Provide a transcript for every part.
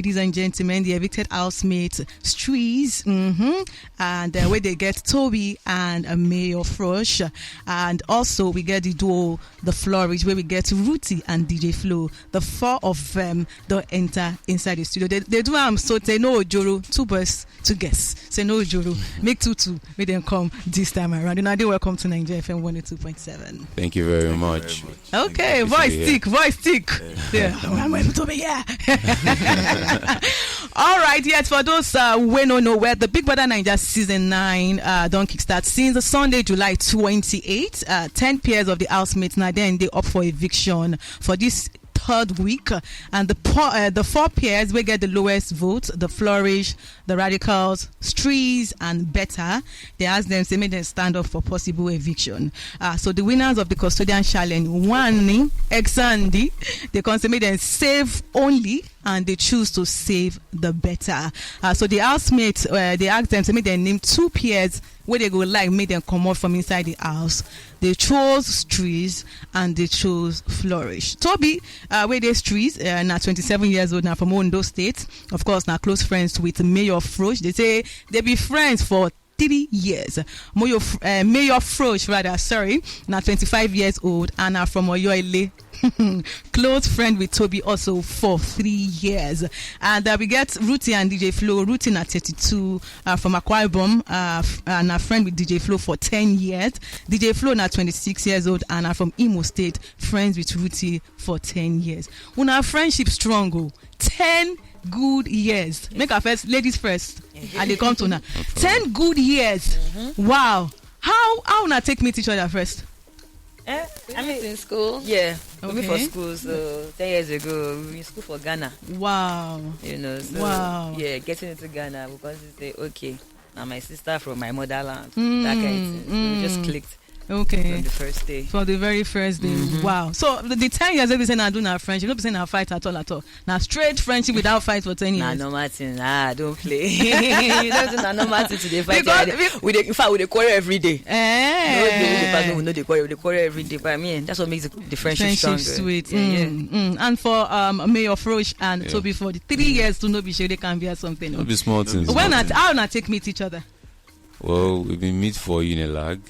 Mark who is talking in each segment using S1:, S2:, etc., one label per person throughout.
S1: ladies and gentlemen, the evicted housemates, Streeze, and where they get Toby and Mayor Floruish. And also we get the duo, the Flourish, where we get Ruti and DJ Flo. The four of them don't enter inside the studio. They do so they know Joro, 2 boys, 2 guests. Say no Joro, make 2-2. We then come this time around. And I do welcome to Naija FM 102.7.
S2: Thank you very much.
S1: Okay, voice stick. Yeah, I'm able to be here. All right, yes, for those we don't know where the Big Brother Naija season 9 don't kickstart since Sunday, July 28. 10 pairs of the housemates now then they up for eviction for this 3rd week, and the 4 pairs will get the lowest vote: the Flourish, the Radicals, Streeze, and Better. They asked them to make them stand up for possible eviction. So the winners of the custodian challenge, Wanni X Handi, they consider them save only, and they choose to save the Better. So the housemates, they asked them to make them name 2 pairs where they go make them come out from inside the house. They chose Streeze and they chose Flourish. Toby, where they Streeze, now 27 years old, now from Ondo State. Of course, now close friends with Mayor Floruish. They say they be friends for 3 years. Mayor Floruish, now 25 years old, and are from Oyoile. Close friend with Toby also for 3 years. And we get Ruti and DJ Flo. Ruti na 32 from Akwa Ibom, and a friend with DJ Flo for 10 years. DJ Flo na 26 years old and are from Imo State, friends with Ruti for 10 years. Una friendship strong, 10 good years. Make our first ladies first, and they come to now. 10 good years. Wow. How una take meet each other first?
S3: I met in school. Yeah, we met for school. So 10 years ago, we were in school for Ghana.
S1: Wow.
S3: So, yeah, getting into Ghana because they say, okay, now my sister from my motherland. That kind of thing. So we just clicked.
S1: Okay.
S3: From the first day.
S1: For the very first day. Wow. So the 10 years we say now do now friendship, don't be saying now fight at all. Now straight friendship without fight for 10 years.
S3: Nah, no Martin. Don't play. You don't do no Martin to the fight. In fact, we quarrel every day. We know they quarrel every day. But I mean, that's what makes the friendship stronger.
S1: Sweet. And for Mayor Floruish and Toby for the 3 years to know be sure they can be at something.
S2: Not be small things.
S1: How not take meet each other?
S2: Well, we've been meet for Unilag,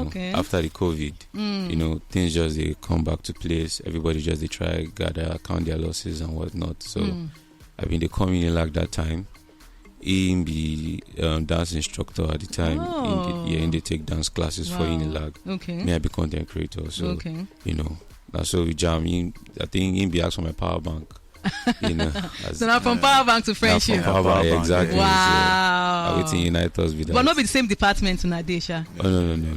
S1: okay.
S2: After the COVID, things just they come back to place. Everybody just they try gather, count their losses and whatnot. So I mean, they come Unilag that time. He be dance instructor at the time. And they take dance classes for Unilag.
S1: Okay.
S2: Me, I be content creator. So that's how we jam. I think he be asked for my power bank.
S1: So now from power bank to friendship.
S2: From power bank, exactly.
S1: Wow.
S2: So, everything unite us with that.
S1: But not be the same department in Adesha.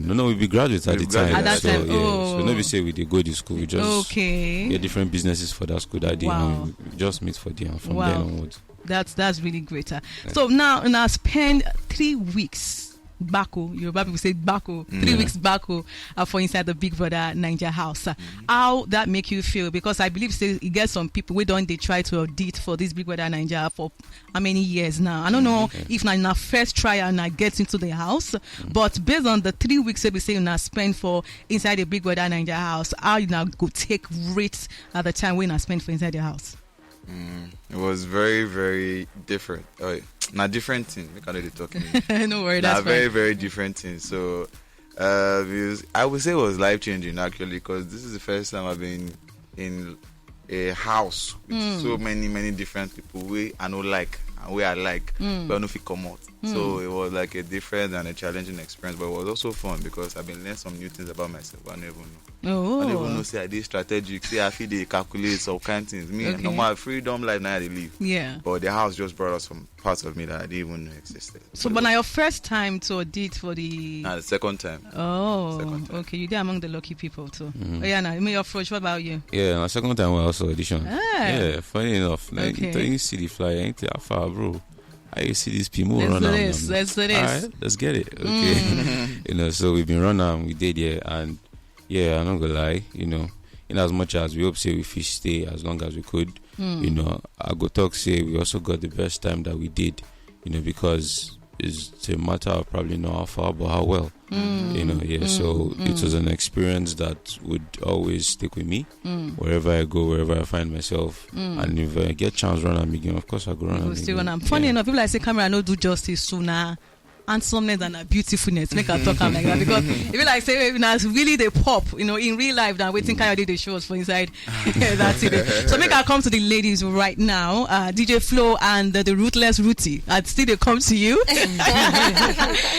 S2: No, we be graduates at the time.
S1: At that time.
S2: So no be say we dey go to school. We just get different businesses for that school that day. And we just meet for them from then onwards.
S1: That's really great. So now spend 3 weeks. Yoruba people say Bako, 3 weeks Bako for inside the Big Brother Naija house. How that make you feel? Because I believe you get some people they try to audit for this Big Brother Naija for how many years now? I don't know if na first trial na get into the house, but based on the 3 weeks we say na spend for inside the Big Brother Naija house, how you now go take rate at the time when I spend for inside the house?
S4: It was very, very different. Not different thing. We can't really talk.
S1: No worry, that's
S4: very, very different thing. So, I would say it was life changing actually, because this is the first time I've been in a house with so many different people we I know like and we are like, but I don't know if it come out. So it was like a different and a challenging experience, but it was also fun because I've been learning some new things about myself. I don't even know. I don't even know. Say I did strategic. Say I feel they calculate some kind of things. Me, normal freedom life now they live.
S1: Yeah.
S4: But the house just brought out some parts of me that I didn't even know existed.
S1: So, but now your first time to audit for the.
S4: The second time.
S1: Okay. You're there among the lucky people too. Now Mayor Floruish, what about you?
S2: Yeah, my second time was also audition.
S1: Yeah,
S2: funny enough. Like, you see the flyer, ain't that far, bro. I see these people run out.
S1: Let's do this.
S2: All right, let's get it. Okay. So we've been running, we did, and I'm not gonna lie, in as much as we hope say we fish stay as long as we could, I go talk say we also got the best time that we did, because it's a matter of probably not how far, but how well. So it was an experience that would always stick with me wherever I go, wherever I find myself. And if I get chance run am again, of course I go run am again.
S1: Funny enough, people like say camera no do justice sooner. Handsomeness and a beautifulness make her talk like that, because if you like say it's really the pop, in real life than waiting kind of did the shows for inside. That's it. So make her come to the ladies right now. DJ Flo and the ruthless Ruti. I'd still they come to you.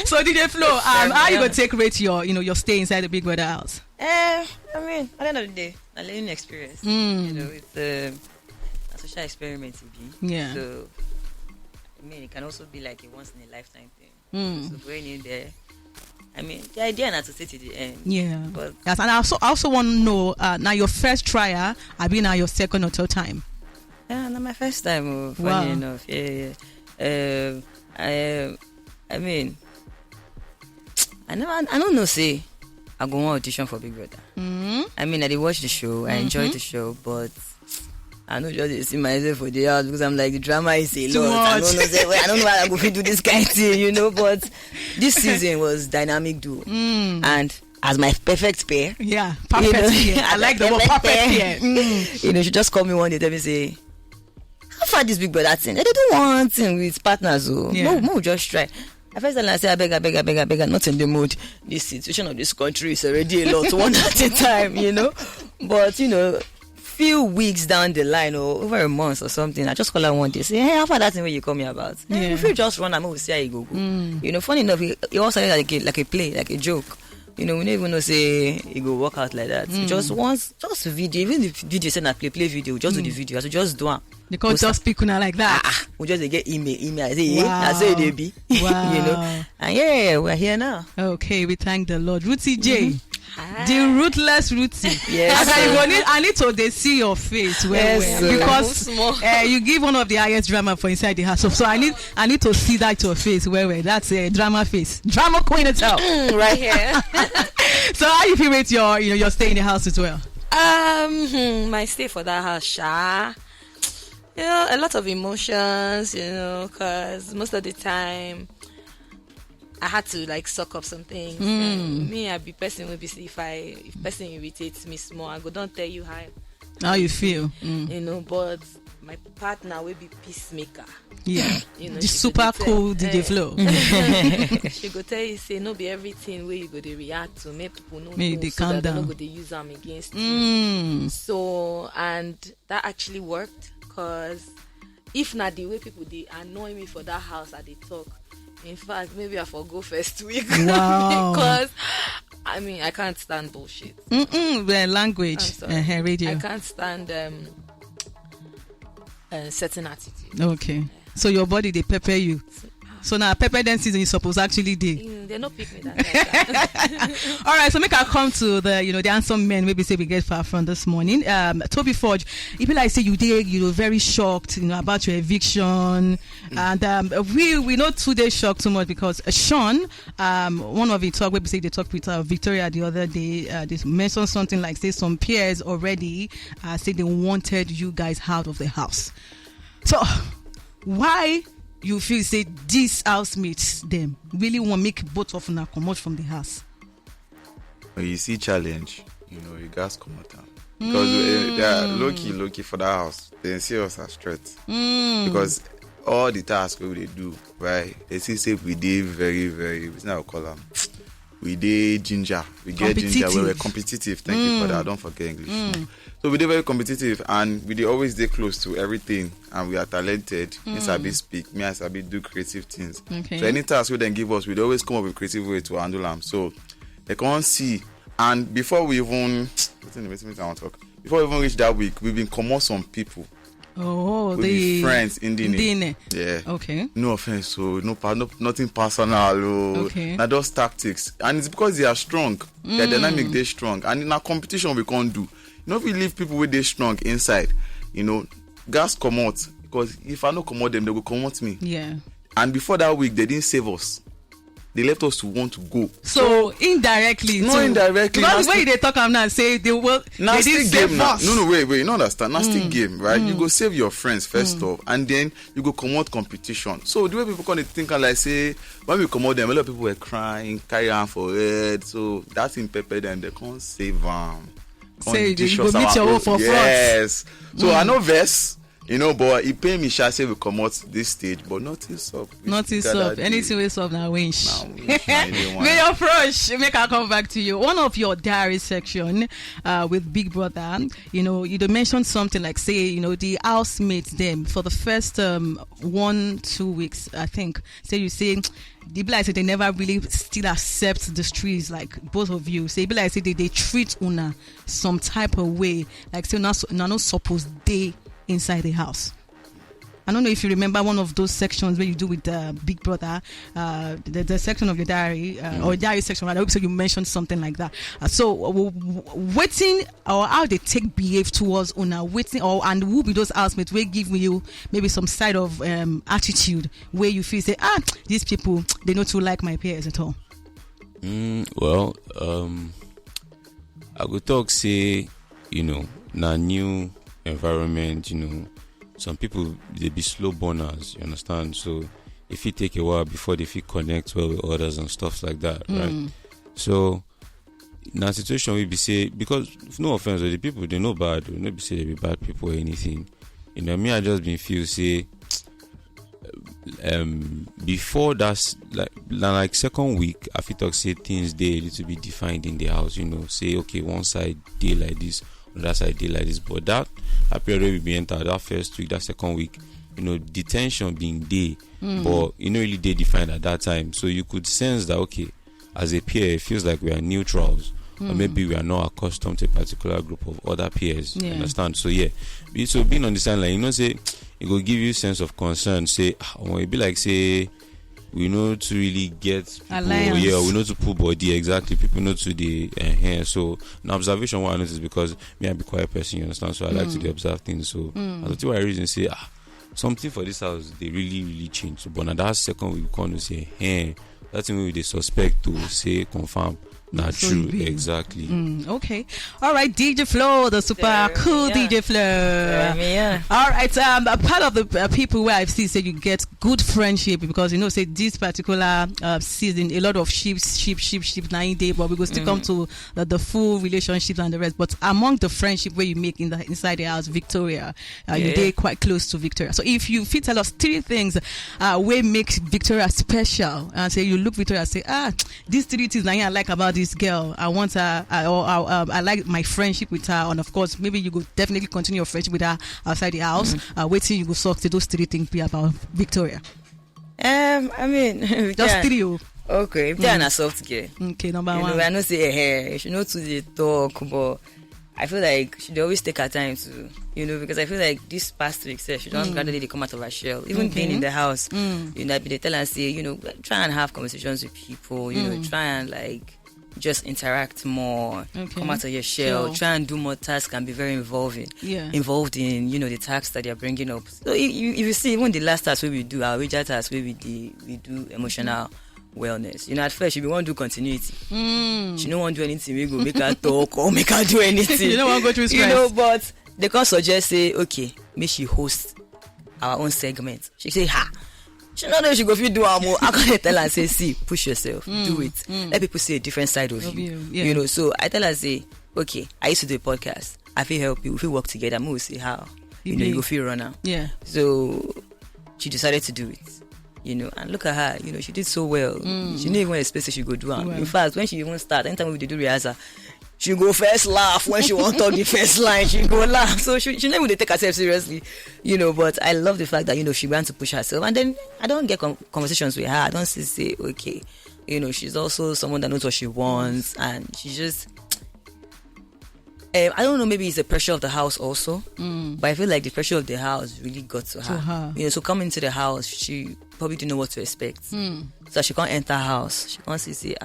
S1: So DJ Flo, how you gonna take rate your stay inside the Big Brother house?
S3: I mean, at the end of the day, a learning experience. It's a social experiment to be.
S1: Yeah.
S3: So I mean, it can also be like a once in a lifetime thing. So going in there, I mean, the idea not to stay to the end.
S1: Yeah.
S3: But
S1: yes, and I also want to know, now your first trial, I been now your second or third time?
S3: Yeah, not my first time. Funny enough, yeah. I mean, I don't know. Say, I go on audition for Big Brother. I mean, I did watch the show. I enjoyed the show, but I don't just see myself for the house because I'm like, the drama is a lot. I don't know how I'm going to do this kind of thing, But this season was dynamic duo, and as my perfect pair.
S1: Yeah, perfect pair. I like the word perfect pair.
S3: She just called me one day, tell me say, how far this Big Brother thing? They don't want thing with partners, No, just try. I first time I say, I beg, not in the mood. This situation of this country is already a lot, one at a time, But few weeks down the line or over a month or something, I just call her one day, say, hey, how far that thing where you call me about? If you just run, I'm going to see how you go. Funny enough, it also like a play, like a joke. We don't even know say it go work out like that. Just video, even the video say na play video, just do the video, so just do it.
S1: They can't just speak like that.
S3: We just get email. I say, I say they be.
S1: Wow.
S3: And we're here now.
S1: Okay, we thank the Lord. Ruti J. The ruthless Ruti.
S3: Yes.
S1: I need to see your face because you give one of the highest drama for inside the house. So I need to see that your face that's a drama face. Drama queen itself.
S5: Right here.
S1: So how you feel with your stay in the house as well?
S5: My stay for that house, a lot of emotions, because most of the time I had to like suck up some things. Me, I be person will be if person irritates me small, I go don't tell you
S1: how you feel.
S5: But my partner will be peacemaker.
S1: Yeah, the super cool DJ Flo.
S5: She go tell you say no be everything where you go to react to make people know
S1: they
S5: so
S1: calm
S5: that
S1: down.
S5: they no go to use them against you. So and that actually worked, because if not the way people they annoy me for that house at the talk. In fact, maybe I forgo first week.
S1: Wow.
S5: Because I mean I can't stand bullshit.
S1: The language, radio.
S5: I can't stand certain attitude.
S1: Okay. So your body they pepper you. So now pepper them season you suppose actually do.
S5: They not pick me that. Like that.
S1: All right, so make I come to the the handsome men maybe say we get far from this morning. Toby Forge, if you like say you were very shocked about your eviction, and we not 2 days shocked too much because Sean, one of the talk maybe say they talked with Victoria the other day, they mentioned something like say some peers already say they wanted you guys out of the house. So why you feel say these housemates them really want to make both of them come out from the house?
S4: When you see challenge, you guys come out because they are low-key for that house. They see us as threats because all the tasks we do, right? They say we did very, very. It's not call them. We did ginger. We get ginger. We were competitive. Thank you for that. Don't forget English. So we did very competitive, and we did always stay close to everything, and we are talented. Yes, I be speak. Me, I be do creative things.
S1: Okay.
S4: So any task we then give us, we'd always come up with creative way to handle them. So they can't see. And before we even before we even reach that week, we've been come out some people.
S1: Oh,
S4: the friends in
S1: the
S4: yeah.
S1: Okay.
S4: No offense, so nothing personal.
S1: Okay.
S4: Now those tactics, and it's because they are strong. Their dynamic, they're strong, and in our competition we can't do. If we leave people with they strong inside, gas come out, because if I don't come out them, they will come out me.
S1: Yeah.
S4: And before that week, they didn't save us. they left us to want to go.
S1: So indirectly,
S4: no, indirectly.
S1: Because when they talk now, say they will.
S4: Now
S1: They didn't save us.
S4: No, wait. You don't understand. Now still game, right? You go save your friends first off, and then you go comot competition. So the way people kind of think and like say when we come out them, a lot of people were crying, carry on for it. So that's in pepper them. They can't save them.
S1: Say you go meet your own for front.
S4: Yes. So I know verse. But he pay me shall say we come out this stage, but nothing soft.
S1: Nothing soft. Anything we soft now winch.
S4: May
S1: your Floruish, make I come back to you. One of your diary section with Big Brother, you mentioned something like say, the housemates them for the first 1-2 weeks, I think. You say they be like say they never really still accept the Streeze, like both of you. Say be like say they treat una some type of way, like say not supposed they inside the house. I don't know if you remember one of those sections where you do with Big Brother, the section of your diary or diary section. I hope so. You mentioned something like that. Waiting or how they behave towards Una, waiting and who be those housemates will give you maybe some side of attitude where you feel say these people they not too like my peers at all.
S2: Well, I would talk say na new environment, some people they be slow burners, you understand? So if it take a while before they feel connect well with others and stuff like that, right? So in a situation we be say, because no offense, the people they know bad, we not be say they be bad people or anything. Me I just been feel say before that's like second week I feel talk say things they a little bit defined in the house, say okay one side day like this, that side day like this, but that period we be enter that first week, that second week, the tension being day, but really they defined at that time, so you could sense that okay, as a peer it feels like we are neutrals, or maybe we are not accustomed to a particular group of other peers. You understand? So so being on the sideline, say it will give you a sense of concern. Say it be like say we know to really get people, we know to pull body exactly. People know to the hair. So an observation what I notice, because me I be quiet person, you understand. So I like to observe things. So I thought why reason say something for this house they really change. So but now that second we come to say that's when we suspect to say confirm. Not so true, exactly.
S1: Okay. All right, DJ Flo, the super cool DJ Flo. All right, a part of the people where I've seen say you get good friendship, because say this particular season a lot of sheep 9 days, but we go still come to the full relationships and the rest. But among the friendship where you make inside the house, Victoria, you did quite close to Victoria. So if you fit tell us 3 things where make Victoria special, and say you look Victoria and say these 3 things I like about this girl, I want her, I like my friendship with her, and of course maybe you could definitely continue your friendship with her outside the house. Waiting you go talk to those 3 things be about Victoria.
S3: I mean
S1: just 3.
S3: Okay, if they're a soft girl,
S1: okay, number 1.
S3: I know say her she know to the talk, but I feel like she always take her time to because I feel like this past week she don't gradually come out of her shell. Even being in the house, they tell her say try and have conversations with people, try and like just interact more, come out of your shell, try and do more tasks and be very involved in the tasks that they're bringing up. So if you see, even the last task we do, our major task where we do emotional wellness, at first she want to do continuity, she don't want to do anything, we go make her talk or make her do anything,
S1: you don't want to go through stress,
S3: but they can suggest say okay, may she host our own segment. She say she know that she go fit do more. I can't tell her say, see, push yourself, do it. Let people see a different side of you. So I tell her say, okay, I used to do a podcast. I feel help you. If we work together, we will see how you go feel run out. Yeah. So she decided to do it. And look at her. She did so well. She didn't even expect she go do it. Well. In fact, when she even start, anytime we do rehearsal, she go first laugh. When she want to talk the first line, she go laugh. So she never would take herself seriously, But I love the fact that she wants to push herself. And then I don't get conversations with her. I don't say okay, she's also someone that knows what she wants, and she just. I don't know. Maybe it's the pressure of the house also, but I feel like the pressure of the house really got to her. So coming to the house, she probably didn't know what to expect. So she can't enter house. She can't say,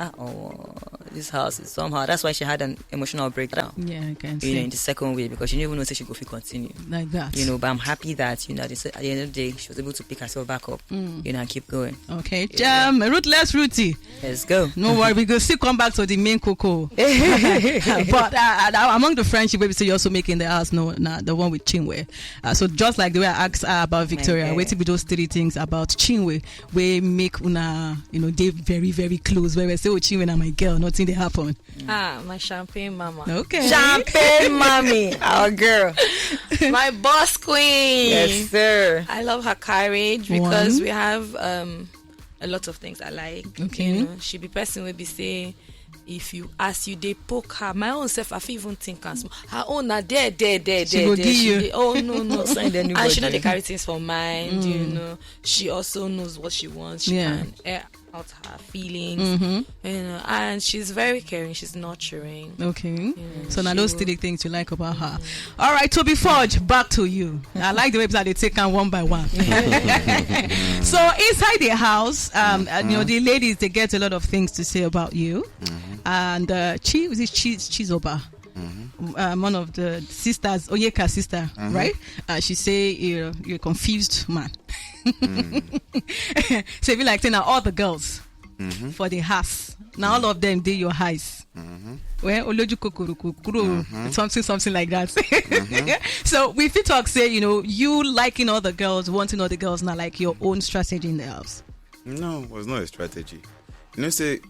S3: this this house is somehow. That's why she had an emotional breakdown.
S1: Yeah, I can
S3: You
S1: see.
S3: know, in the second way, because she didn't even know she could continue.
S1: Like that.
S3: You know, but I'm happy that, you know, at the end of the day, she was able to pick herself back up, you know, and keep going.
S1: Okay. Ruthless Ruthie.
S3: Let's go.
S1: No worry, we will still come back to the main cocoa. But among the friendship, we say you also make in the house, the one with Chinwe. So just like the way I asked about Victoria, wait till we those 3 things about Chinwe, we make una, you know, they very, very close. Where we say, oh, Chinwe na my girl, nothing they happen.
S5: My champagne mama.
S1: Okay.
S3: Champagne mommy, our girl.
S5: My boss queen.
S3: Yes, sir.
S5: I love her courage because we have a lot of things I like.
S1: Okay.
S5: You know, she be person will be say, if you ask you, they poke her. My own self, I feel even think her own na there.
S1: She will give you.
S5: Oh no. And she know they
S3: Anybody.
S5: carry things for mind. You know, she also knows what she wants. She can air out her feelings. You know, and she's very caring. She's nurturing.
S1: Okay.
S5: You know,
S1: So now
S5: she
S1: those
S5: will-
S1: 3 things you like about her. All right, Toby Forge, back to you. I like the way that they take them one by one. So inside the house, you know, the ladies, they get a lot of things to say about you. And Chizoba, one of the sisters, Oyeka sister, right? She say you're a confused man. So if you like saying now all the girls for the house, now all of them did your highs. Well, Oloju Kokoro, something like that. So if you talk, say, you know, you liking all the girls, wanting all the girls, not like your own strategy in the house.
S4: No, it was not a strategy. You know, say,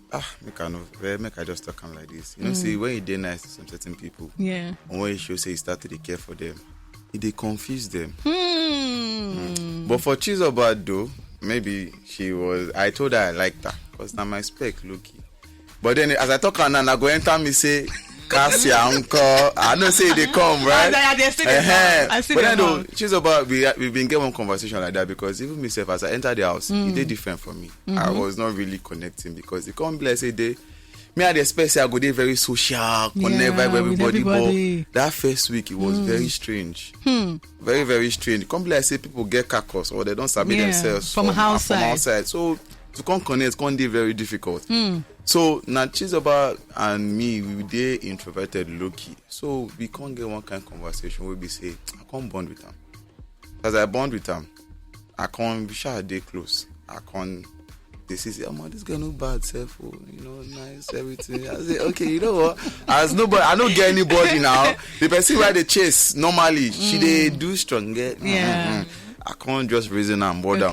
S4: make I just talk like this. You know, say, when you did nice to some certain people,
S1: Yeah.
S4: and when you show say you start to care for them, they confuse them. But for Chizoba, though, maybe I told her I liked her, because now my spec, Loki. But then, as I talk her now, I go enter me say, Cassia, uncle, I know say they come, right?
S1: I see
S4: But then,
S1: them
S4: though,
S1: all.
S4: Chizoba, we've been getting one conversation like that, because even myself, as I entered the house, it did different for me. I was not really connecting, because it can't be like, say, me I expect say I go there very social, connect with everybody. But that first week it was very strange. Very, very strange. It can't be like say people get carcass or they don't submit themselves
S1: from outside.
S4: So to come connect can't be very difficult. So now Chizoba and me, we were introverted low-key. So we can't get one kind of conversation where we say, I can't bond with them. As I bond with them, I can't be sure they close. I can't. They say, this guy no bad self, you know, nice, everything. I say, okay, you know what? As nobody, I don't get anybody now. The person where they chase normally, they do strong. I can't just reason and bother.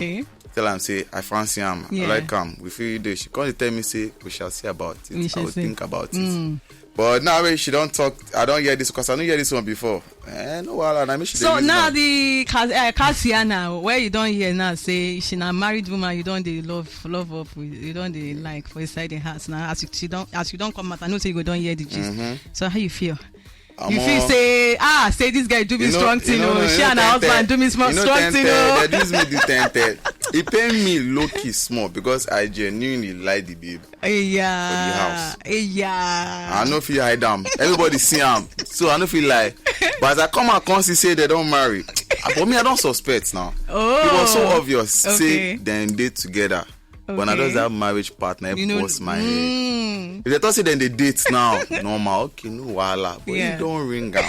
S4: Tell him, say, I fancy him, I like him. We feel this. She can't tell me, say, we shall see about it. I will think about it. But now she don't talk. I don't hear this because I don't hear this one before. No, I mean,
S1: so now the Cassia now, where you don't hear now say she not married woman, you don't they love up with, you don't they like for inside the house now. As you don't come out, I know say you don't hear the gist. So how you feel? You feel say this guy do me strong thing, she and her husband do me strong thing.
S4: They do me the 10. It pain me low key small because I genuinely like the babe for the house. I don't feel hide them. Everybody see them, so I don't feel like. But as I come and come see say they don't marry, for me I don't suspect now. It was so obvious. Say then date together. When I just have marriage partner, it was my head. If they thought say then they date now, normal, okay, no wala, but you don't ring them.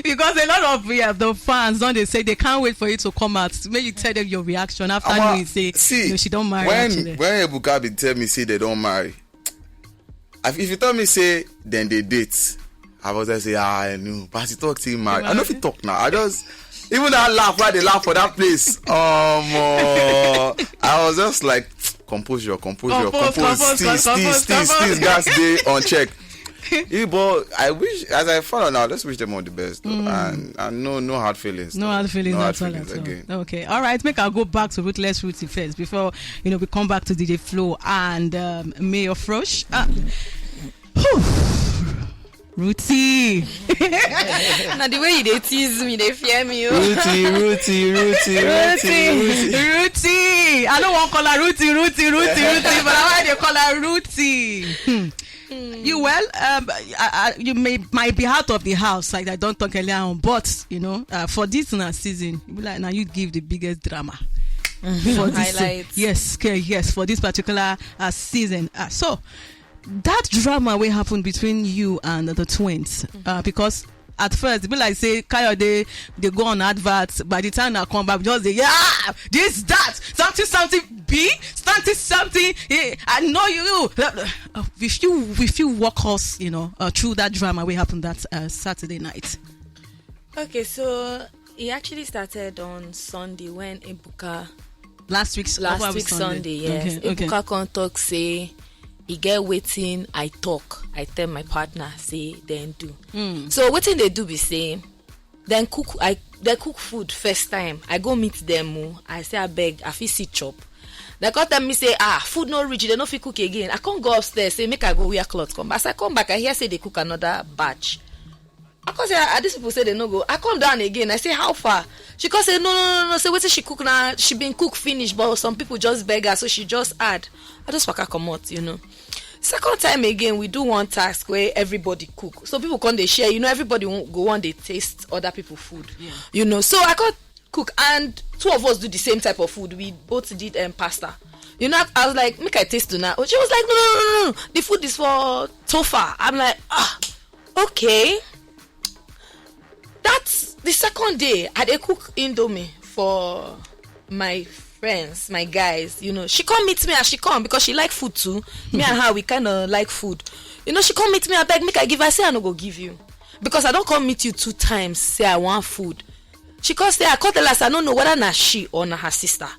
S1: Because a lot of the fans don't they say they can't wait for you to come out. Maybe you tell them your reaction after you say no, she don't marry.
S4: When Ebuka be tell me say they don't marry, if you tell me say then they date, I was just say I know, but he talk to him marry. I know if he talk now. I just even that laugh why they laugh for that place. I was just like compose, Steeze gas day on check. But I wish, as I found out now, let's wish them all the best. And no hard feelings.
S1: No hard feelings at all.
S4: Again.
S1: Okay, all right. Make I go back to Ruthless Ruthie first before we come back to DJ Flo and Mayor Floruish. Ruthie.
S5: Now the way they tease me, they fear me.
S4: Ruthie.
S1: I don't want to call her Ruthie, but I want to call her Ruthie. You you might be out of the house, like I don't talk earlier on, but for this season, you be like now you give the biggest drama. For this,
S5: highlights.
S1: Yes, for this particular season. So that drama will happen between you and the twins, because at first it be like say Kayode they go on adverts, by the time I come back just say this that something B something I know you. If you walk us through that drama will happen that Saturday night.
S5: Okay, so it actually started on Sunday when Ebuka last week Sunday, yes. Ebuka come talk say he get waiting. I tell my partner say then do. So waiting they do be say then they cook food first time. I go meet them. I say I beg I fit see chop. They come tell me say food no reach. They no fit cook again. I can't go upstairs say make I go wear clothes come. As I come back I hear say they cook another batch. I come say these people say they no go. I come down again. I say how far? She come say no. Say wetin she cook now? She been cook finish, but some people just beg her, so she just add. I just waka comot, Second time again, we do one task where everybody cook. So people come they share. Everybody go on they taste other people food. Yeah. So I can't cook, and two of us do the same type of food. We both did pasta. I was like, make I taste tonight. She was like, no. The food is for Tofa. I'm like, okay. That's the second day I dey cook Indomie for my friends, my guys. She come meet me as she come because she like food too. Me and her, we kind of like food. She come meet me, I beg, make I give her. I say I no go give you because I don't come meet you 2 times. Say I want food. She come say I call tell us I don't know whether na she or na her sister,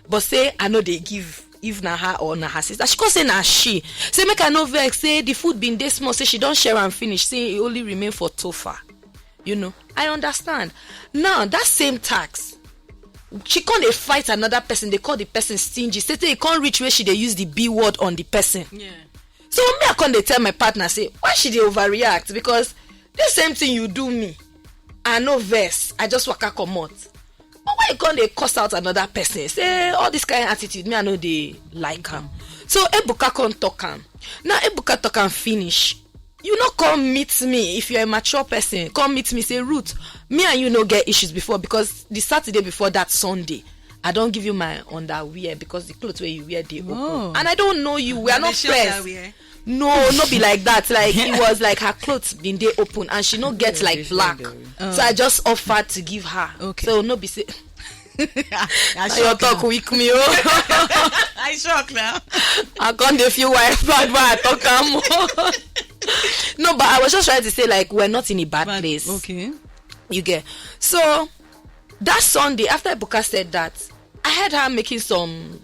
S5: but say I know they give if na her or na her sister. She come say na she. Say make I no vex. Say the food been this small. Say she don't share and finish. Say it only remain for Tofa. I understand. Now that same tax, she can't they fight another person. They call the person stingy. Say they can't reach where she they use the B word on the person. Yeah. So me I can't they tell my partner say why should they overreact? Because the same thing you do me, I no verse. I just waka comot. But why can't they cuss out another person? Say all this kind of attitude. Me I know they like him. So Ebuka can't talk him. Now Ebuka talk and finish. You no come meet me if you're a mature person. Come meet me, say, Ruth, me and you no get issues before because the Saturday before that Sunday, I don't give you my underwear because the clothes where you wear they open. And I don't know you. We are not friends. No be like that. Like it was like her clothes been they open and she no get like black. So I just offered to give her. Okay. So no be say. Your talk weak me.
S1: I shock now.
S5: I can't if you wife bad I talk No, but I was just trying to say like we're not in a bad place.
S1: Okay.
S5: You get. So that Sunday after Ebuka said that, I heard her making some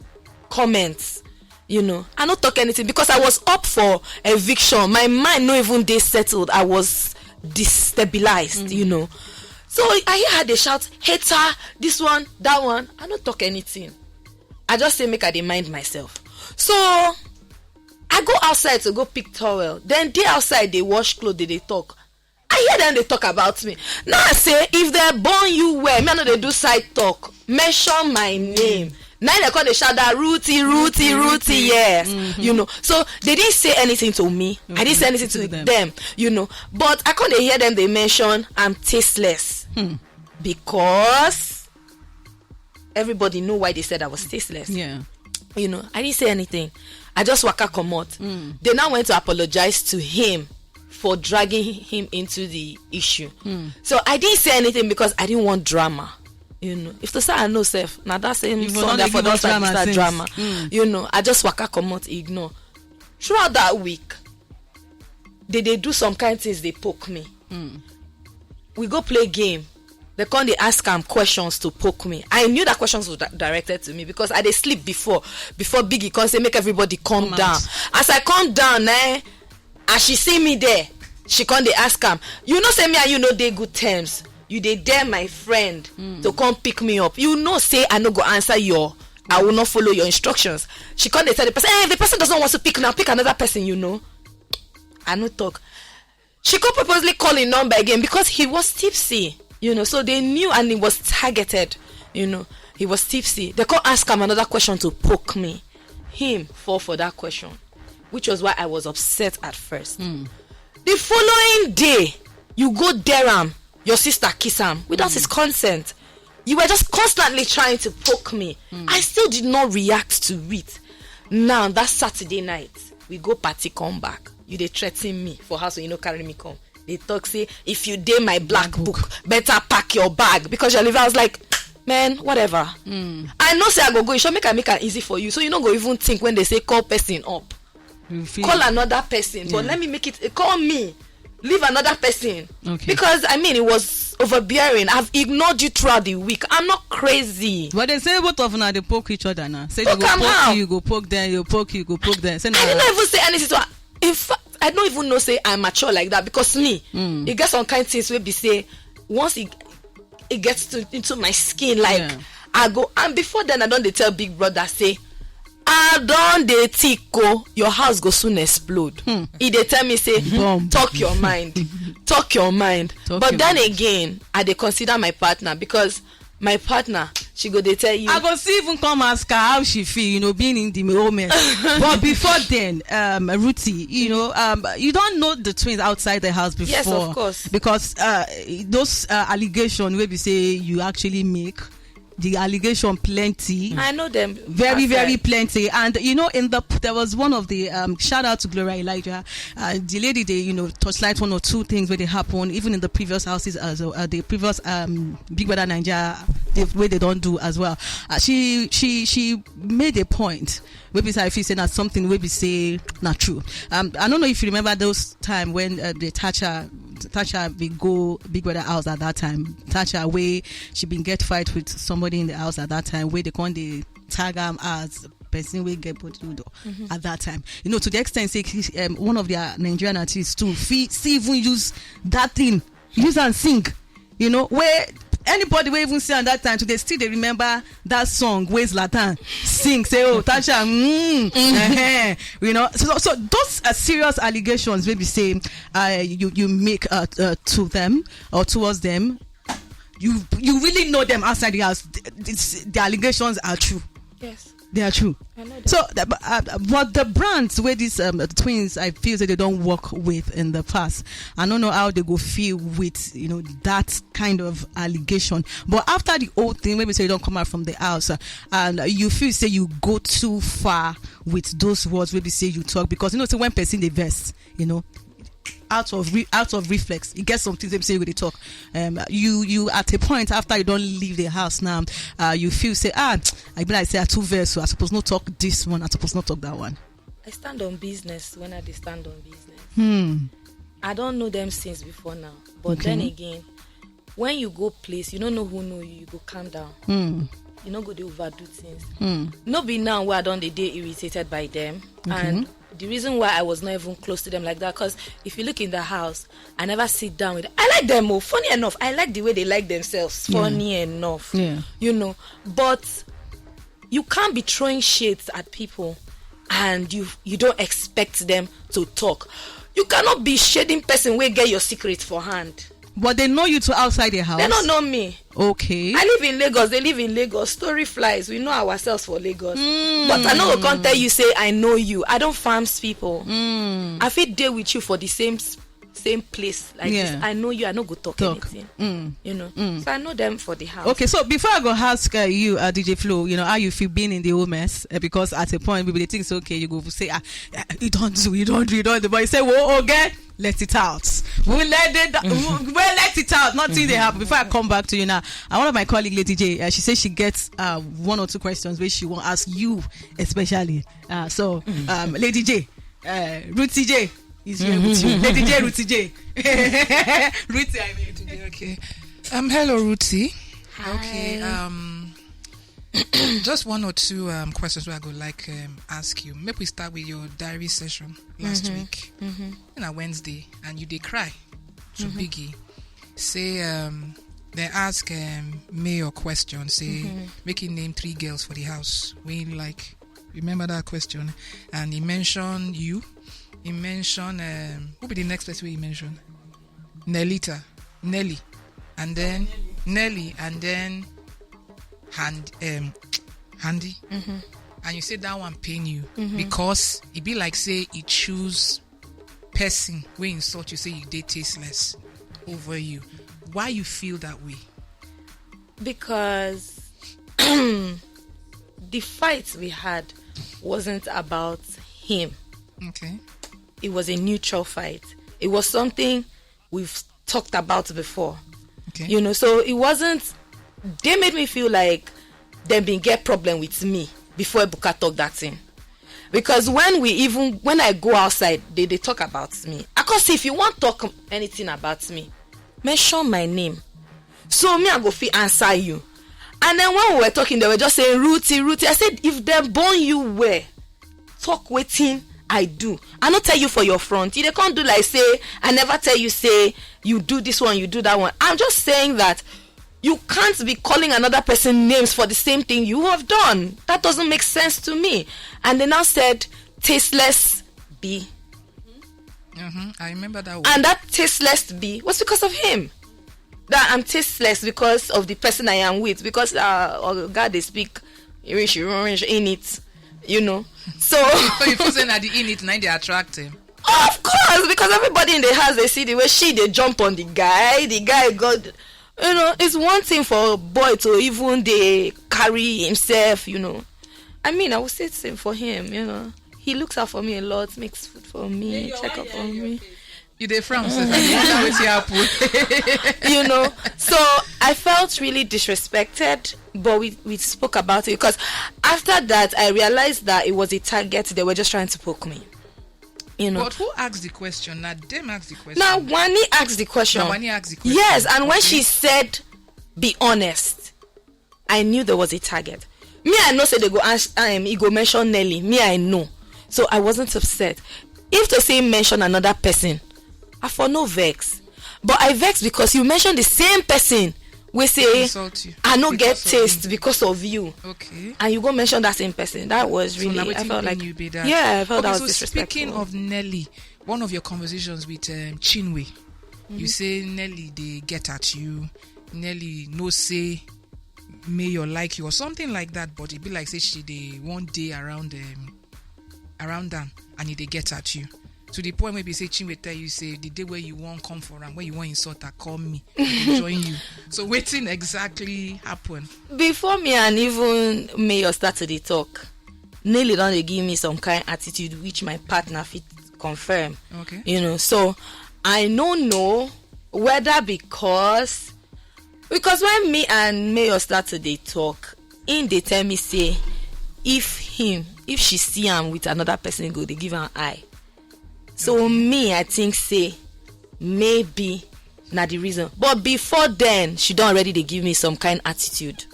S5: comments. I not talk anything because I was up for eviction. My mind not even day settled. I was destabilized. So I hear her they shout, hater, this one, that one. I don't talk anything. I just say make I mind myself. So I go outside to go pick towel. Then they outside they wash clothes, they talk. I hear them they talk about me. Now I say if they born you well, me I know they do side talk. Mention my name. Now they call the shout that Ruthie, yes. So they didn't say anything to me. I didn't say anything to them. But I can't hear them they mention I'm tasteless. Because everybody know why they said I was tasteless.
S1: Yeah.
S5: I didn't say anything. I just waka comot. They now went to apologize to him for dragging him into the issue. So I didn't say anything because I didn't want drama. If to say I know self, now that same Sunday for that drama. I just waka comot, ignore. Throughout that week, they do some kind of things. They poke me. We go play game. They come, they ask questions to poke me. I knew that questions were directed to me because I did sleep before Biggie come say make everybody come down. As I come down, as she see me there, she come they ask say me and they good terms. You they dare my friend to come pick me up. Say I no go answer I will not follow your instructions. She come they tell the person, if the person doesn't want to pick now, pick another person. I no talk. She could purposely call his number again because he was tipsy. So they knew and it was targeted. He was tipsy. They could ask him another question to poke me. Him fall for that question, which was why I was upset at first. The following day, you go dare him, your sister kiss him without his consent. You were just constantly trying to poke me. I still did not react to it. Now that Saturday night, we go party come back, you dey threaten me for house when you no carry me come. They talk say if you dey my black book, better pack your bag because you're leaving. I was like, man, whatever. I know say I go you should make it easy for you, so you don't go even think when they say call person up, call another person. But let me make it call me, leave another person. Because I mean it was overbearing. I've ignored you throughout the week. I'm not crazy.
S1: But they say both of them they poke each other now. Say you go poke you go poke them, you poke you go poke them. Say,
S5: I didn't even say anything to her. In fact, I don't even know say I'm mature like that because me, it gets some kind of things where be say once it gets into my skin, like I go, and before then I don't they tell big brother say I don't they tico your house go soon explode. He they tell me say talk your mind, talk your mind. But then again, I they consider my partner because my partner, she go they tell you.
S1: I go see even come ask her how she feel, being in the moment. But before then, Ruthie, you don't know the twins outside the house before.
S5: Yes, of course.
S1: Because those allegations where we say you actually make. The allegation plenty.
S5: I know them
S1: very plenty. And there was one of the shout out to Gloria Elijah, the lady they touchlight one or two things where they happen even in the previous houses as the previous Big Brother Naija, the way they don't do as well. She made a point maybe if you say that something maybe say not true. I don't know if you remember those time when the Tasha we go Big Brother house at that time. Tasha way she been get fight with somebody in the house at that time where they can't they tag him as person we get put through at that time. To the extent say one of their Nigerian artists too see even use that thing, use and sing. Where anybody will even say at that time today still they remember that song where Zlatan sing say Tasha so those are serious allegations maybe say you make to them or towards them. You really know them outside the house. The allegations are true.
S5: Yes, they
S1: are true.
S5: I know that.
S1: So but the brands where these twins I feel that they don't work with in the past, I don't know how they go feel with that kind of allegation. But after the whole thing, maybe say you don't come out from the house and you feel say you go too far with those words, maybe say you talk because say when person they verse, out of reflex, you get something they say when they talk. You at a point after you don't leave the house now, you feel say I say I two verse, so I suppose not talk this one, I suppose not talk that one.
S5: I stand on business when I stand on business. I don't know them since before now, but then again, when you go place, you don't know who know you go calm down. You don't go to overdo things. No be now where I don't they irritated by them and. The reason why I was not even close to them like that, because if you look in the house, I never sit down with them. I like them more. Funny enough, I like the way they like themselves. Funny enough. But you can't be throwing shades at people and you don't expect them to talk. You cannot be shading person where get your secret for hand.
S1: But they know you to outside their house.
S5: They don't know me.
S1: Okay.
S5: I live in Lagos. They live in Lagos. Story flies. We know ourselves for Lagos. But I know can't tell you say I know you. I don't farms people. I feel deal with you for the same place like this. I know you. I don't go talk. Anything. So I know them for the house.
S1: Okay. So before I go ask you, DJ Flo, how you feel being in the whole mess? Because at a point, maybe they think it's okay. You go say, you don't do. But you say, whoa, okay. Let it out. We'll let it out. Nothing they happen. Before I come back to you now, one of my colleague, Lady J, she says she gets one or two questions which she won't ask you, especially. Lady J, Ruthie J is here with you. Lady J, Ruthie J. Ruthie, I mean.
S6: Okay. Hello, Ruthie.
S5: Hi.
S6: Okay. Just one or two questions I would like ask you. Maybe we start with your diary session last week. Wednesday, and you did cry to Biggie. Say they ask me your question. Say make him name 3 girls for the house. We remember that question, and he mentioned you. He mentioned who be the next person he mentioned? Nelly, and then Nelly, and then Handi. And you say that one pain you because it be like say he choose person when insult you say you date tasteless over you. Why you feel that way?
S5: Because the fight we had wasn't about him.
S6: Okay.
S5: It was a neutral fight. It was something we've talked about before.
S6: Okay.
S5: You know, so it wasn't. They made me feel like they been get problem with me before Ebuka talk that thing. Because when I go outside, they talk about me. I can see if you want to talk anything about me, mention my name. So me, I go fit answer you. And then when we were talking, they were just saying, Ruti. I said, if they born you where, talk waiting I do. I not tell you for your front. You they can't do like say, I never tell you say, you do this one, you do that one. I'm just saying that you can't be calling another person names for the same thing you have done. That doesn't make sense to me. And they now said, tasteless B.
S6: I remember that one.
S5: And that tasteless B was because of him. That I'm tasteless because of the person I am with. Because God, they speak Irish in it, you know. So
S6: you feel saying that the in it now they attract him.
S5: Of course, because everybody in the house, they see the way they jump on the guy. The guy got, you know, it's one thing for a boy to even they carry himself, you know. I mean, I would say the same for him, you know. He looks out for me a lot, makes food for me, check up on me.
S6: You dey frown, you
S5: know. So I felt really disrespected, but we spoke about it because after that I realized that it was a target. They were just trying to poke me. You know.
S6: But who asked the question? Now them asked the question.
S5: Now Wanni asked the question. Yes, and when she said, "Be honest," I knew there was a target. Me, I know say they go ask he go mention Nelly. Me, I know. So I wasn't upset. If to say mention another person, I for no vex. But I vex because you mentioned the same person. We say I no get taste because of you.
S6: Okay.
S5: And you go mention that same person. That was really,
S6: so
S5: I felt like
S6: you be that.
S5: Yeah, I felt that was
S6: so
S5: disrespectful.
S6: Speaking of Nelly, one of your conversations with Chinwe, you say Nelly they get at you. Nelly no say mayor like you or something like that, but it be like say she they one day around them and they get at you. To the point where you say Chinwe tell you say the day where you won't come for and where you want insult her, call me and join you. So waiting exactly happen.
S5: Before me and even Mayor started the talk, Nelly don't they give me some kind of attitude which my partner fit confirm.
S6: Okay.
S5: You know, so I don't know whether because when me and Mayor started the talk, they tell me say if she see him with another person go, they give her an eye. So me, I think say maybe not the reason. But before then, she don't already they give me some kind of attitude.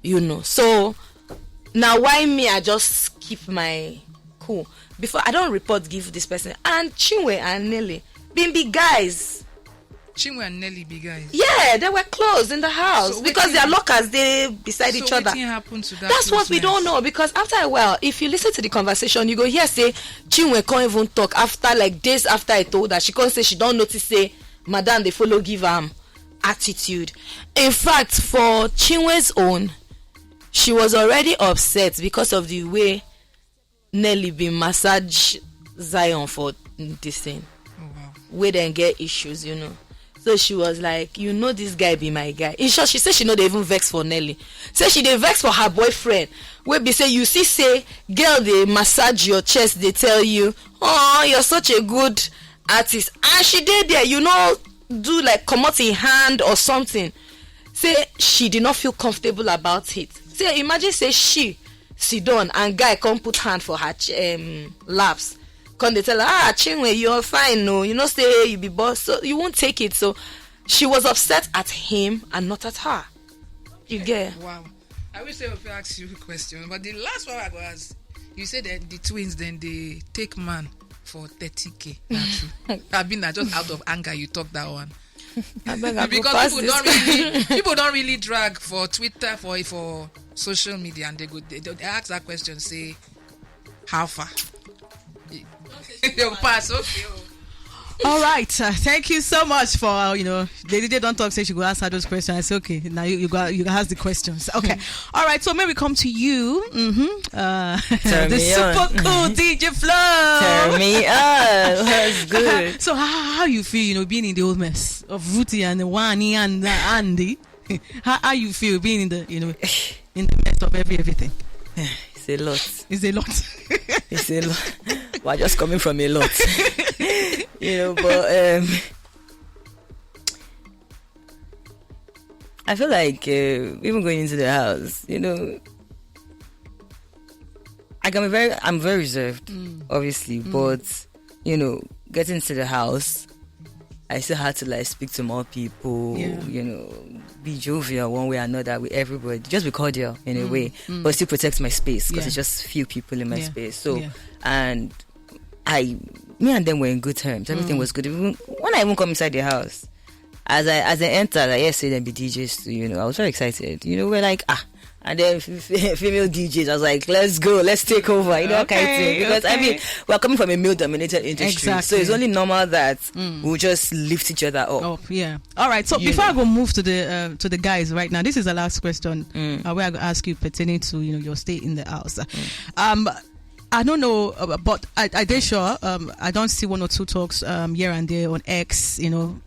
S5: You know. So now why me I just keep my cool. Before I don't report give this person. And Chinwe and Nelly being big guys.
S6: Chinwe and Nelly big guys.
S5: Yeah, they were close in the house. So because their lockers they beside each other.
S6: Happened to that
S5: That's what we don't know. Because after a while, if you listen to the conversation, you go hear say Chinwe can't even talk after like days after I told her. She can't say she don't notice say Madam they follow give attitude. In fact, for Chinwe's own, she was already upset because of the way Nelly been massage Zion for this thing.
S6: Oh wow.
S5: Where then get issues, you know. So she was like, you know this guy be my guy. In short, she said she know they even vex for Nelly. Say she they vex for her boyfriend. Where be say, you see say, girl they massage your chest, they tell you, oh, you're such a good artist. And she did there, you know, do like come out in hand or something. Say she did not feel comfortable about it. Say imagine say she sit down and guy come put hand for her laps. Come they tell her, Chinwe, you're fine, no, you know, say you be boss, so you won't take it. So she was upset at him and not at her. You get?
S6: Wow. I wish I would ask you a question, but the last one I go ask, you said that the twins then they take man for 30K. That's true. I've been just out of anger. You talk that one. Because people don't really drag for Twitter for social media, and they ask that question, say how far. They'll pass. Okay.
S1: All right. Thank you so much for Lady don't talk. Say she go answer those questions. I say okay. Now you ask the questions. Okay. All right. So maybe come to you. The super cool DJ Flo.
S3: Turn me up. That's good.
S1: So how you feel? Being in the old mess of Ruti and Wanni and Handi. How you feel being in the in the mess of everything?
S3: It's a lot.
S1: It's a lot.
S3: It's a lot. we're just coming from a lot. But I feel like even going into the house, I'm very reserved, obviously, but getting into the house, I still had to like speak to more people, be jovial one way or another with everybody, just be cordial in a way, but still protect my space because it's just few people in my space. So, and me and them were in good terms. Everything was good. Even when I even come inside the house, as I entered, I see them be DJs too. I was very excited. We're like and then female DJs, I was like, let's go, let's take over, kind of thing. Because we're coming from a male-dominated industry, so it's only normal that we'll just lift each other up.
S1: Yeah. All right. So before I go move to the guys right now, this is the last question where I'm going to ask you pertaining to your stay in the house. I don't know, but I did sure. I don't see one or two talks here and there on X.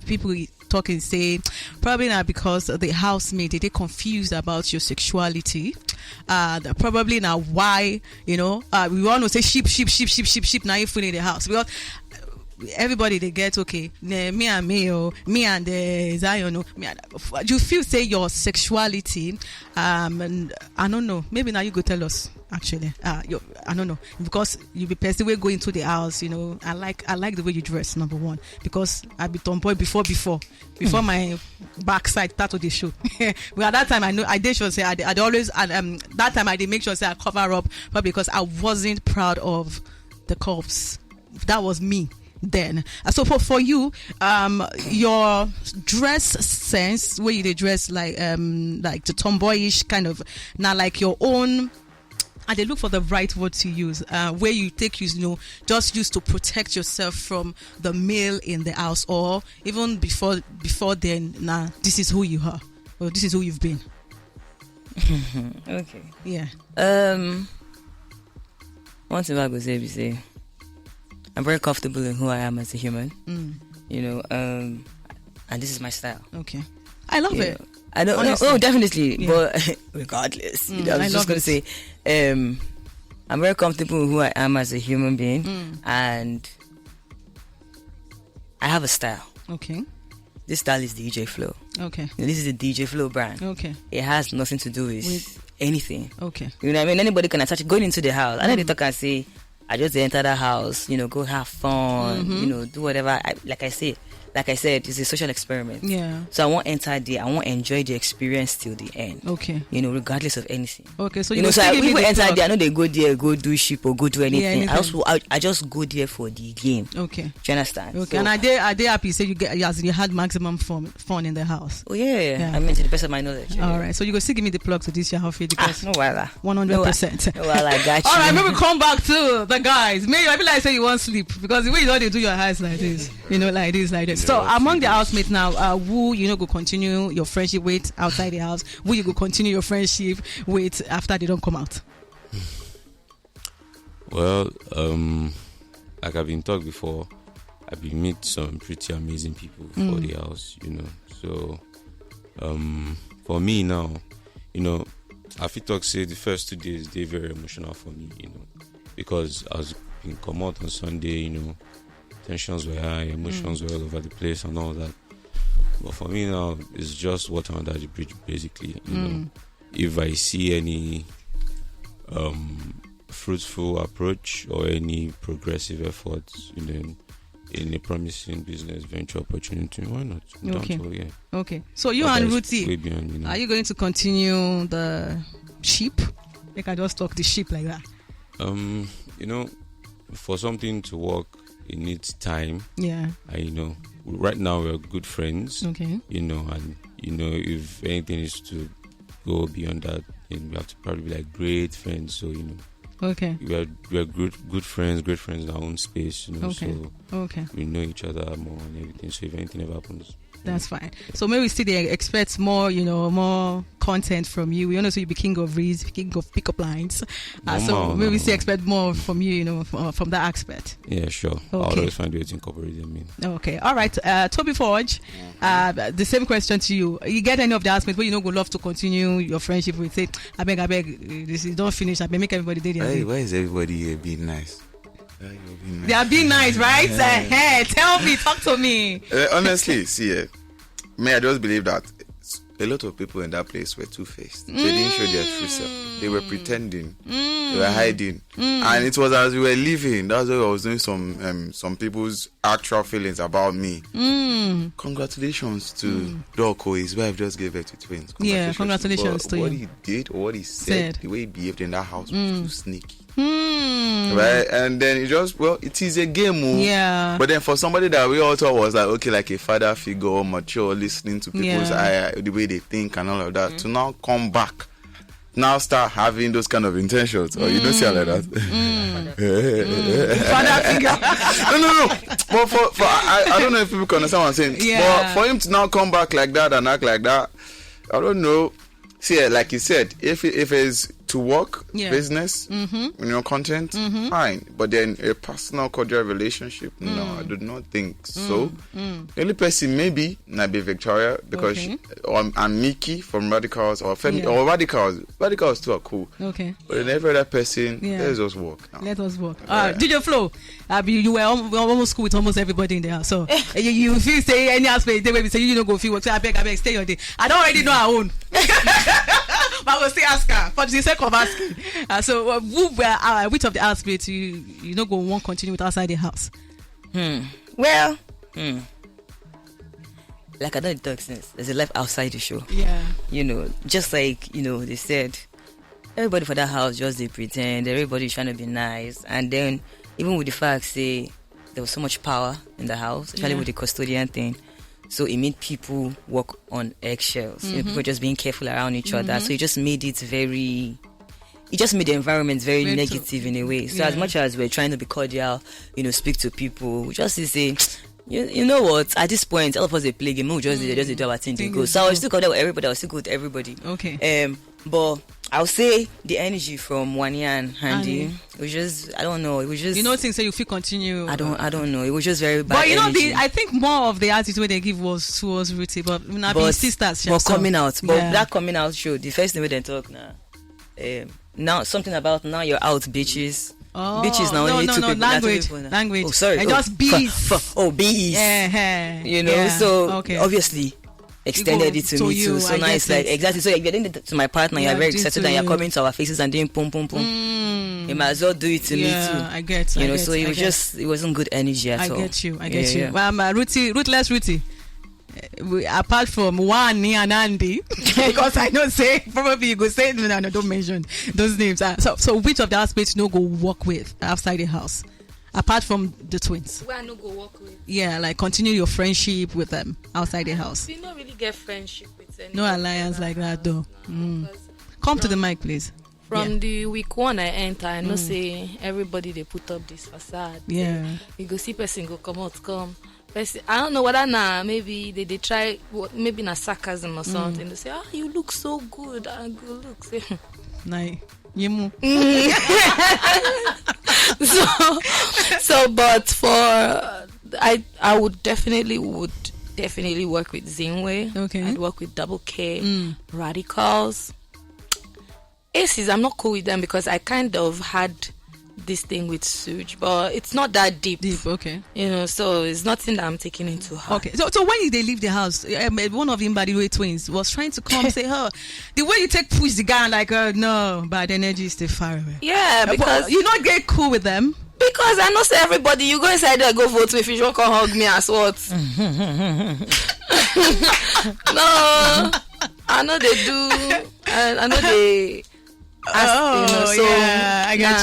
S1: People talking say probably not because the housemate they confused about your sexuality. Probably now why we want to say sheep. Now you full in the house because everybody they get me and Zion. You feel say your sexuality. And I don't know. Maybe now you go tell us. Actually, I don't know, because you be person will go into the house. I like the way you dress. Number one, because I be tomboy before my backside start to the show. Well, at that time I did sure say I'd always that time I did make sure say I cover up, but because I wasn't proud of the curves. That was me then. So for you, your dress sense, where you did dress like the tomboyish kind of, now like your own. And they look for the right word to use, where you take just use to protect yourself from the male in the house, or even before then. Nah, this is who you are, or this is who you've been.
S3: Okay.
S1: Yeah.
S3: One thing I would say, I'm very comfortable in who I am as a human. And this is my style.
S1: Okay. I love it.
S3: I don't know. Oh, definitely. Yeah. But regardless, I was just going to say, I'm very comfortable with who I am as a human being, and I have a style.
S1: Okay.
S3: This style is DJ Flow.
S1: Okay.
S3: This is the DJ Flow brand.
S1: Okay.
S3: It has nothing to do with anything.
S1: Okay.
S3: You know what I mean? Anybody can attach it. Going into the house, I know they talk and say, I just enter the house, go have fun, do whatever. Like I said, it's a social experiment.
S1: Yeah.
S3: So I won't enter there. I won't enjoy the experience till the end.
S1: Okay.
S3: Regardless of anything.
S1: Okay. So
S3: so people enter there. I know they go there, go do ship or go do anything.
S1: Yeah,
S3: I just go there for the game.
S1: Okay.
S3: Do you understand?
S1: Okay. So, and are they happy? So you had maximum fun in the house.
S3: Oh yeah. I mean, to the best of my knowledge. Yeah.
S1: All right. So you go still give me the plug to this your outfit because
S3: no while
S1: 100%.
S3: Well, I got you.
S1: All right. Maybe come back to the guys. Maybe I feel like say you won't sleep because the way you know they do your eyes like this, like this. So among the housemates now, who go continue your friendship with outside the house? Who you go continue your friendship with after they don't come out?
S2: Well, like I've been talked before, I've been meet some pretty amazing people for the house, So, for me now, I feel talk say the first 2 days they're very emotional for me, because I was being come out on Sunday, tensions were high, emotions were all over the place and all that. But for me now, it's just water under the bridge, basically. If I see any fruitful approach or any progressive efforts, in a promising business venture opportunity, why not?
S1: Okay. Okay. So you and Ruthie, are you going to continue the sheep? Like I just talk the sheep like that.
S2: For something to work, it needs time.
S1: Yeah.
S2: Right now we're good friends.
S1: Okay.
S2: And if anything is to go beyond that, then we have to probably be like great friends. So
S1: okay.
S2: We're good friends, great friends in our own space.
S1: Okay.
S2: So
S1: okay.
S2: We know each other more and everything. So if anything ever happens,
S1: that's fine. So maybe still they expect more, more content from you. We so you be king of reads, king of pickup lines. So maybe still expect more from you, from that aspect.
S2: Yeah, sure.
S1: Okay.
S2: I'll always find ways to incorporate them in.
S1: Okay. All right. Toby Forge, the same question to you. You get any of the housemates where go love to continue your friendship with? Say, I beg, this is don't finish. I beg, make everybody do their
S4: Hey, why is everybody here being nice?
S1: They are being nice, right? Hey, tell me, talk to me.
S4: Honestly, see, may I just believe that a lot of people in that place were two-faced. They didn't show their true self. They were pretending. They were hiding. And it was as we were leaving, that's why I was doing some people's actual feelings about me. Congratulations to Doko. His wife just gave birth to twins.
S1: Congratulations to
S4: what
S1: him.
S4: he did or what he said, the way he behaved in that house was too sneaky. Right? And then it is a game.
S1: Yeah.
S4: But then for somebody that we all thought was like, okay, like a father figure, mature, listening to people's the way they think and all of that, to now come back, now start having those kind of intentions. Or you don't see it like that.
S1: Father figure.
S4: No. But for I don't know if people can understand what I'm saying.
S1: Yeah.
S4: But for him to now come back like that and act like that, I don't know. See, like you said, if it's to work, business, content, fine. But then a personal, cordial relationship, no, I do not think so. The only person maybe might be Victoria because and Mickey from Radicals or Femi or Radicals. Radicals too are cool.
S1: Okay.
S4: But then every other person, let's just work now.
S1: Let us work. DJ Flo, you were almost cool with almost everybody in the house. So you feel say any aspect they will say you don't go feel work. So I beg, stay your day. I don't already know our own. But I will still ask her for the sake of asking. So which of the aspects you don't go won't continue with outside the house?
S3: Well, like I don't talk since there's a life outside the show.
S1: Yeah.
S3: Just like, they said, everybody for that house just they pretend, everybody's trying to be nice. And then even with the fact say there was so much power in the house, especially with the custodian thing. So it made people walk on eggshells. People just being careful around each other. So it just made it the environment very negative in a way. So as much as we're trying to be cordial, speak to people, we just say, you know what, at this point, all of us they play game, we just do our thing to go. So I was still cordial with everybody, I was still good with everybody.
S1: Okay.
S3: But I'll say the energy from Wanni X Handi was just, I don't know, it was just,
S1: things that you feel continue.
S3: I don't know, it was just very bad.
S1: But
S3: energy.
S1: I think more of the attitude they give was towards Ruthie, but sisters.
S3: But coming out, that coming out show, the first thing we then talk now something about now you're out bitches. Bitches now only two people.
S1: Language.
S3: Oh, sorry.
S1: And just bees.
S3: Bees.
S1: Yeah.
S3: So obviously extended it to me too. So now it's like exactly. So if you're doing it to my partner, you're very excited and you're coming to our faces and doing pum pum pum. You might as well do it to me too.
S1: I get.
S3: So it wasn't good energy at all.
S1: I get you. Well, ruthless Ruthie. Apart from Wanni X Handi, because I know say probably you go say no, don't mention those names. So which of the aspects you go work with outside the house, apart from the twins?
S5: Where I no go work with.
S1: Yeah, like continue your friendship with them outside the house.
S5: We don't really get friendship with anybody.
S1: No alliance like that though. Come to the mic, please.
S5: From the week one I enter, I know say everybody they put up this facade.
S1: Yeah.
S5: You go see person go come. I don't know whether maybe they try maybe na sarcasm or something. They say, you look so good. I go look. Say,
S1: Nice. Yemu.
S5: So but for I would definitely work with Zinwe.
S1: Okay.
S5: I'd work with DoubleKay, Radicals. Aces, I'm not cool with them because I kind of had this thing with Suge, but it's not that deep.
S1: Okay.
S5: So it's nothing that I'm taking into heart.
S1: Okay. So when they leave the house, one of the twins was trying to come say, the way you push the guy like, no, but the energy is still far away.
S5: Yeah, because
S1: you not get cool with them.
S5: Because I know say everybody, you go inside there, go vote with, if you don't come hug me as what? No, I know they do. I know they.
S1: I got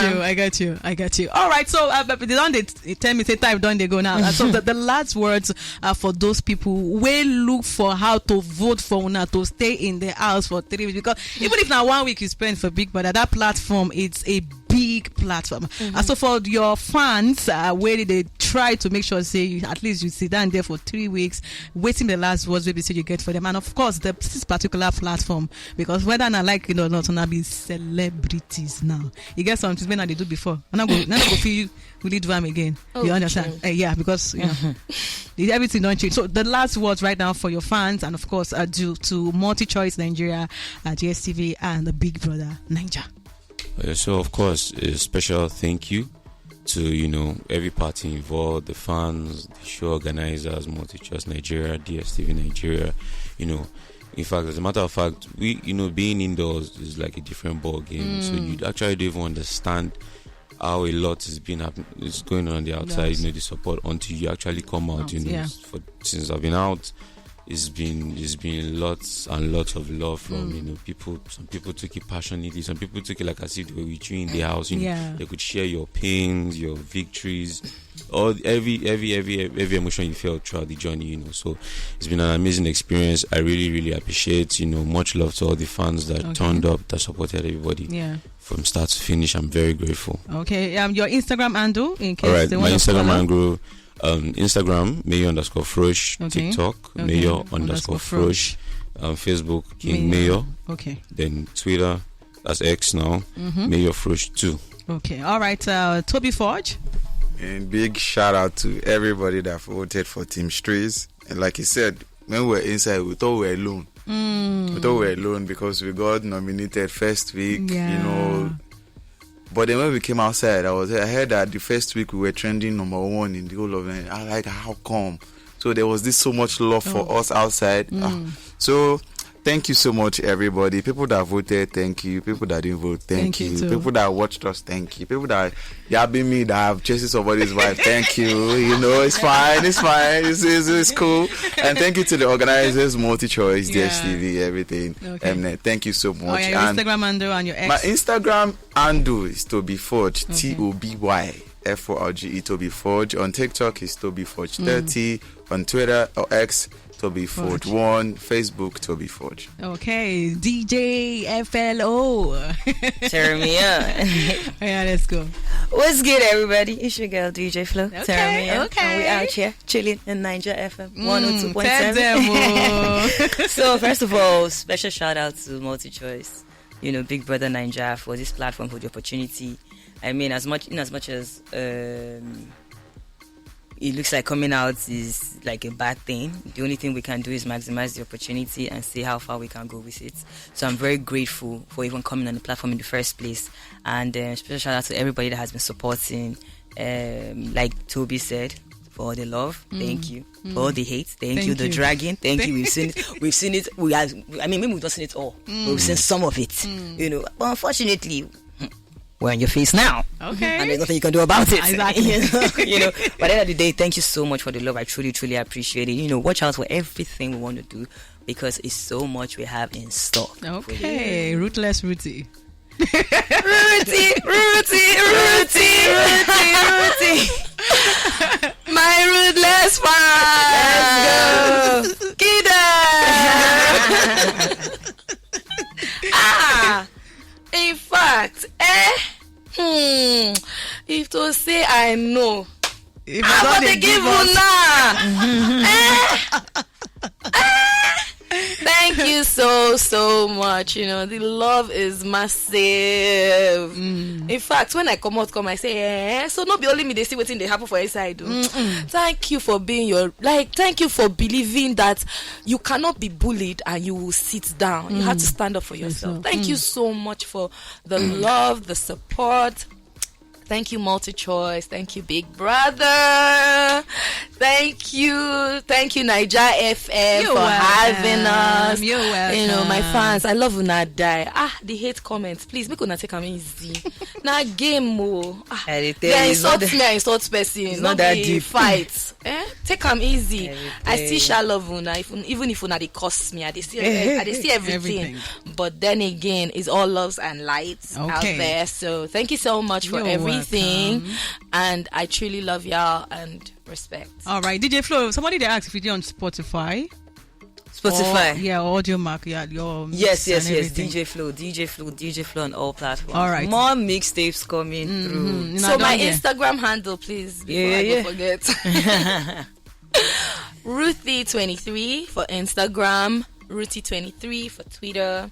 S1: you. All right, so they tell me say time don't they go now. So the last words are for those people will look for how to vote for una to stay in the house for 3 weeks, because even if now 1 week you spend for Big Brother, that platform it's a big platform. And so for your fans, where they try to make sure say at least you sit down there for 3 weeks, waiting the last words maybe say you get for them, and of course this particular platform, because whether I like it or not, gonna be celebrities now. You get something when they do before, and I'm going to feel you will lead them again. You understand? Because everything don't change. So the last words right now for your fans, and of course due to Multi-Choice Nigeria, GSTV, and the Big Brother Naija.
S2: So of course a special thank you to every party involved, the fans, the show organizers, MultiChoice Nigeria, DSTV Nigeria. In fact, as a matter of fact, we being indoors is like a different ball game. So you actually don't even understand how a lot is going on the outside. The support until you actually come out. Since I've been out, it's been lots and lots of love from people. Some people took it passionately. Some people took it like as if they were with you in the house. They could share your pains, your victories, every emotion you felt throughout the journey. So it's been an amazing experience. I really, really appreciate. Much love to all the fans that turned up, that supported everybody. Yeah. From start to finish, I'm very grateful.
S1: Okay. Your Instagram handle, in case
S2: Alright,
S1: they
S2: my
S1: want to
S2: Instagram
S1: follow.
S2: handle. Mayor _Floruish, TikTok, Mayor _Floruish, Facebook, King Mayor. Okay. Then Twitter, that's X now, Mayor Floruish 2.
S1: Okay. All right. Toby Forge.
S4: And big shout out to everybody that voted for Team Streeze. And like he said, when we were inside, we thought we were alone. We thought we were alone because we got nominated first week, But then when we came outside, I heard that the first week we were trending number 1 in the whole of it. I like, how come? So there was so much love for us outside. So thank you so much, everybody. People that voted, thank you. People that didn't vote, thank you. People that watched us, thank you. People that yabbing me that have chased somebody's wife, thank you. It's fine. It's cool. And thank you to the organizers, MultiChoice, DSTV, everything. Okay. Thank you so much.
S1: Your Instagram handle and your X.
S4: My Instagram handle is Toby Forge, TOBY Toby Forge. On TikTok is Toby Forge 30. On Twitter or X, Toby Forge 1, Facebook Toby Forge.
S1: Okay, DJ FLO.
S3: Turn me up.
S1: Yeah, let's go.
S3: What's good, everybody? It's your girl DJ Flo.
S1: Okay,
S3: Turn me up.
S1: okay.
S3: And we out here chilling in Naija FM 102.7. So first of all, special shout out to MultiChoice, Big Brother Naija for this platform, for the opportunity. I mean, as much as it looks like coming out is like a bad thing, the only thing we can do is maximize the opportunity and see how far we can go with it. So I'm very grateful for even coming on the platform in the first place. And special shout out to everybody that has been supporting. Like Toby said, for all the love, thank you. For all the hate, thank you. The dragging, thank you. We've seen it. Maybe we've not seen it all, but we've seen some of it. But unfortunately, we're in your face now.
S1: Okay.
S3: And there's nothing you can do about it.
S1: Exactly.
S3: But at the end of the day, thank you so much for the love. I truly, truly appreciate it. Watch out for everything we want to do because it's so much we have in stock.
S1: Okay. Ruthless Ruthie.
S3: Ruthie.
S5: My ruthless fan.
S3: Let's go.
S5: Kida. In fact, if to say I know, I'm going to give you now. Thank you so much. The love is massive. In fact, when I come, I say, so not be only me, they see what's in the happen for inside. Thank you for being thank you for believing that you cannot be bullied and you will sit down. You have to stand up for yourself. Thank you so much for the love, the support. Thank you, MultiChoice. Thank you, Big Brother. Thank you, Naija FM for having us.
S1: You're welcome.
S5: My fans, I love when I die. The hate comments, please make una take them easy. Na game they insult me, I insult person.
S3: It's not that deep.
S5: Fight. Take them easy. I still shall love una, even if una they cost me. I they see everything. But then again, it's all loves and lights out there. So thank you so much for everything. And I truly love y'all and respect.
S1: All right, DJ Flo, somebody they asked if you're on Spotify. Audio Mark, yes,
S3: DJ Flo on all platforms. All right, more mixtapes coming through.
S5: So my Instagram handle, please, before I forget. Ruthie23 for Instagram, Ruthie23 for Twitter,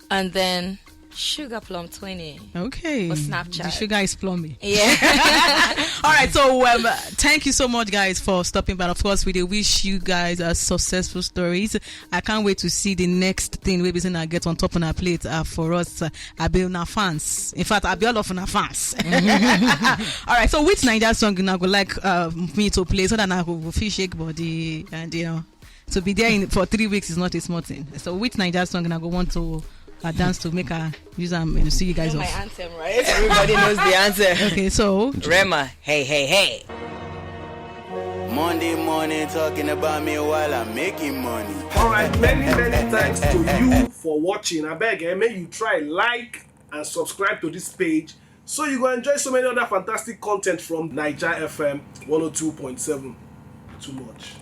S5: and then Sugar Plum 20.
S1: Okay.
S5: For Snapchat.
S1: The sugar is plummy.
S5: Yeah.
S1: All right. So thank you so much, guys, for stopping by. Of course, we wish you guys successful stories. I can't wait to see the next thing we'll be saying I get on top of our plate for us. I'll be on our fans. In fact, I'll be all of our fans. All right. So which Naija song you would like me to play so that I will feel shake body and to be there for 3 weeks is not a small thing. So which Naija song I go want to dance to make her use them and see you guys off.
S5: My anthem, right?
S3: Everybody knows the answer.
S1: Okay, so
S3: Rema, hey, hey, hey.
S7: Monday morning talking about me while I'm making money.
S8: Alright, many thanks to you for watching. I beg, may you try like and subscribe to this page so you will enjoy so many other fantastic content from Naija FM 102.7. Too much.